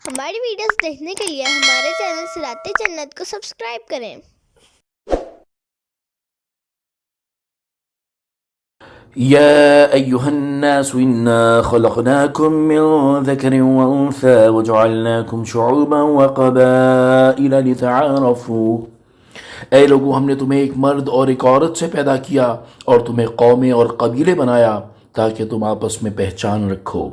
ہماری ویڈیوز دیکھنے کے لیے ہمارے چینل صراط جنت کو سبسکرائب کریں۔ يا أيها الناس إنا خلقناكم من ذكر وأنثى وجعلناكم شعوبا وقبائل لتعارفوا۔ اے لوگو، ہم نے تمہیں ایک مرد اور ایک عورت سے پیدا کیا اور تمہیں قومیں اور قبیلے بنایا تاکہ تم آپس میں پہچان رکھو۔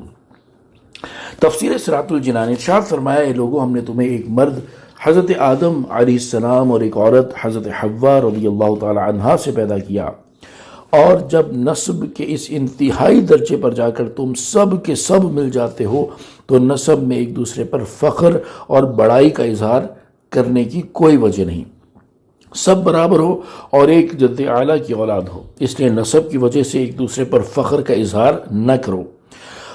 تفسیر صراط الجنان ارشاد فرمایا، اے لوگو، ہم نے تمہیں ایک مرد حضرت آدم علیہ السلام اور ایک عورت حضرت حوا رضی اللہ تعالی عنہا سے پیدا کیا، اور جب نسب کے اس انتہائی درجے پر جا کر تم سب کے سب مل جاتے ہو تو نسب میں ایک دوسرے پر فخر اور بڑائی کا اظہار کرنے کی کوئی وجہ نہیں۔ سب برابر ہو اور ایک جد اعلیٰ کی اولاد ہو، اس لیے نسب کی وجہ سے ایک دوسرے پر فخر کا اظہار نہ کرو۔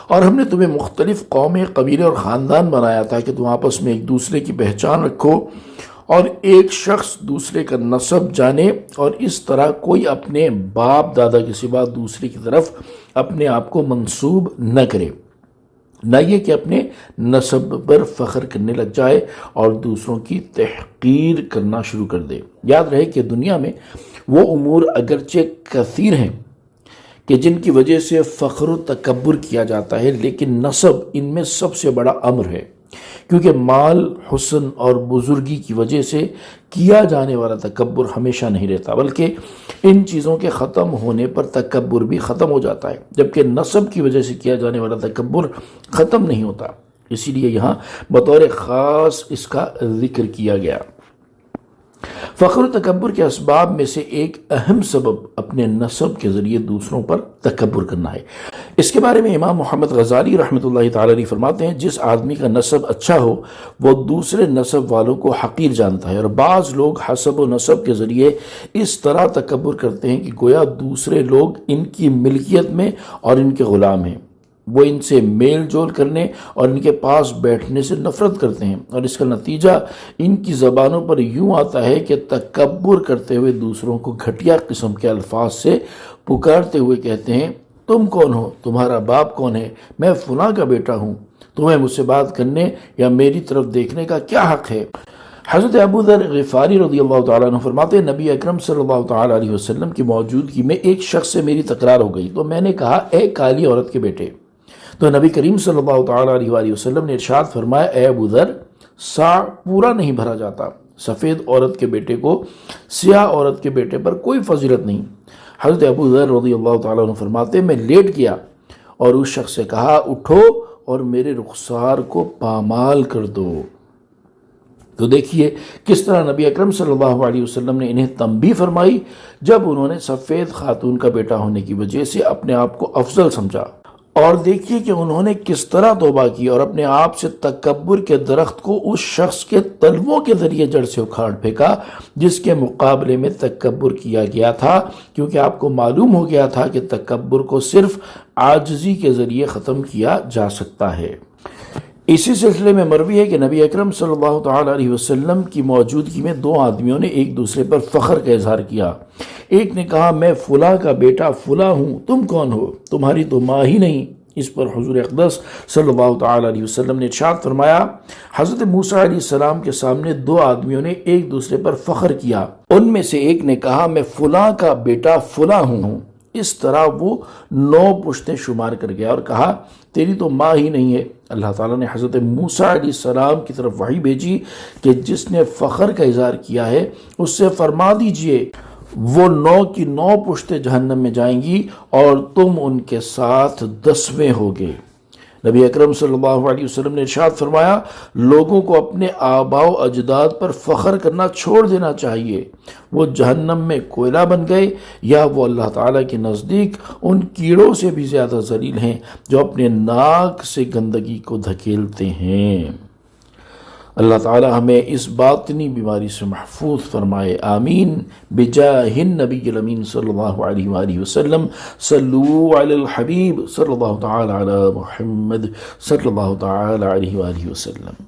اور ہم نے تمہیں مختلف قومیں، قبیلے اور خاندان بنایا تاکہ تم آپس میں ایک دوسرے کی پہچان رکھو اور ایک شخص دوسرے کا نسب جانے، اور اس طرح کوئی اپنے باپ دادا کے سوا دوسرے کی طرف اپنے آپ کو منسوب نہ کرے، نہ یہ کہ اپنے نسب پر فخر کرنے لگ جائے اور دوسروں کی تحقیر کرنا شروع کر دے۔ یاد رہے کہ دنیا میں وہ امور اگرچہ کثیر ہیں کہ جن کی وجہ سے فخر و تکبر کیا جاتا ہے، لیکن نسب ان میں سب سے بڑا امر ہے، کیونکہ مال، حسن اور بزرگی کی وجہ سے کیا جانے والا تکبر ہمیشہ نہیں رہتا، بلکہ ان چیزوں کے ختم ہونے پر تکبر بھی ختم ہو جاتا ہے، جبکہ نسب کی وجہ سے کیا جانے والا تکبر ختم نہیں ہوتا۔ اسی لیے یہاں بطور خاص اس کا ذکر کیا گیا۔ فخر و تکبر کے اسباب میں سے ایک اہم سبب اپنے نسب کے ذریعے دوسروں پر تکبر کرنا ہے۔ اس کے بارے میں امام محمد غزالی رحمۃ اللہ تعالی علیہ فرماتے ہیں، جس آدمی کا نسب اچھا ہو وہ دوسرے نسب والوں کو حقیر جانتا ہے، اور بعض لوگ حسب و نسب کے ذریعے اس طرح تکبر کرتے ہیں کہ گویا دوسرے لوگ ان کی ملکیت میں اور ان کے غلام ہیں۔ وہ ان سے میل جول کرنے اور ان کے پاس بیٹھنے سے نفرت کرتے ہیں، اور اس کا نتیجہ ان کی زبانوں پر یوں آتا ہے کہ تکبر کرتے ہوئے دوسروں کو گھٹیا قسم کے الفاظ سے پکارتے ہوئے کہتے ہیں، تم کون ہو؟ تمہارا باپ کون ہے؟ میں فلاں کا بیٹا ہوں، تمہیں مجھ سے بات کرنے یا میری طرف دیکھنے کا کیا حق ہے؟ حضرت ابو ذر غفاری رضی اللہ تعالیٰ عنہ فرماتے ہیں، نبی اکرم صلی اللہ تعالیٰ علیہ وسلم کی موجودگی میں ایک شخص سے میری تکرار ہو گئی، تو میں نے کہا، اے کالی عورت کے بیٹے! تو نبی کریم صلی اللہ تعالیٰ علیہ وسلم نے ارشاد فرمایا، اے ابو ذر، سا پورا نہیں بھرا جاتا، سفید عورت کے بیٹے کو سیاہ عورت کے بیٹے پر کوئی فضیلت نہیں۔ حضرت ابو ذر رضی اللہ تعالیٰ عنہ فرماتے ہیں، میں لیٹ گیا اور اس شخص سے کہا، اٹھو اور میرے رخسار کو پامال کر دو۔ تو دیکھیے کس طرح نبی اکرم صلی اللہ علیہ وسلم نے انہیں تنبیہ فرمائی جب انہوں نے سفید خاتون کا بیٹا ہونے کی وجہ سے اپنے آپ کو افضل سمجھا، اور دیکھیے کہ انہوں نے کس طرح توبہ کی اور اپنے آپ سے تکبر کے درخت کو اس شخص کے تلووں کے ذریعے جڑ سے اکھاڑ پھینکا جس کے مقابلے میں تکبر کیا گیا تھا، کیونکہ آپ کو معلوم ہو گیا تھا کہ تکبر کو صرف عاجزی کے ذریعے ختم کیا جا سکتا ہے۔ اسی سلسلے میں مروی ہے کہ نبی اکرم صلی اللہ تعالیٰ علیہ وسلم کی موجودگی میں دو آدمیوں نے ایک دوسرے پر فخر کا اظہار کیا۔ ایک نے کہا، میں فلاں کا بیٹا فلاں ہوں، تم کون ہو؟ تمہاری تو ماں ہی نہیں۔ اس پر حضور اقدس صلی اللہ تعالیٰ علیہ وسلم نے ارشاد فرمایا، حضرت موسیٰ علیہ السلام کے سامنے دو آدمیوں نے ایک دوسرے پر فخر کیا، ان میں سے ایک نے کہا، میں فلاں کا بیٹا فلاں ہوں۔ اس طرح وہ 9 پشتیں شمار کر گیا اور کہا، تیری تو ماں ہی نہیں ہے۔ اللہ تعالیٰ نے حضرت موسیٰ علیہ السلام کی طرف وحی بھیجی کہ جس نے فخر کا اظہار کیا ہے اس سے فرما دیجئے وہ 9 کی 9 پشتیں جہنم میں جائیں گی اور تم ان کے ساتھ 10ویں ہوگے۔ نبی اکرم صلی اللہ علیہ وسلم نے ارشاد فرمایا، لوگوں کو اپنے آباء و اجداد پر فخر کرنا چھوڑ دینا چاہیے، وہ جہنم میں کوئلہ بن گئے یا وہ اللہ تعالیٰ کے نزدیک ان کیڑوں سے بھی زیادہ ذلیل ہیں جو اپنے ناک سے گندگی کو دھکیلتے ہیں۔ اللہ تعالی ہمیں اس باطنی بیماری سے محفوظ فرمائے، آمین، بجاہ النبی الامین صلی اللہ علیہ وآلہ وسلم۔ صلو علی الحبیب صلی اللہ تعالی علی محمد صلی اللہ تعالی علیہ وآلہ وسلم۔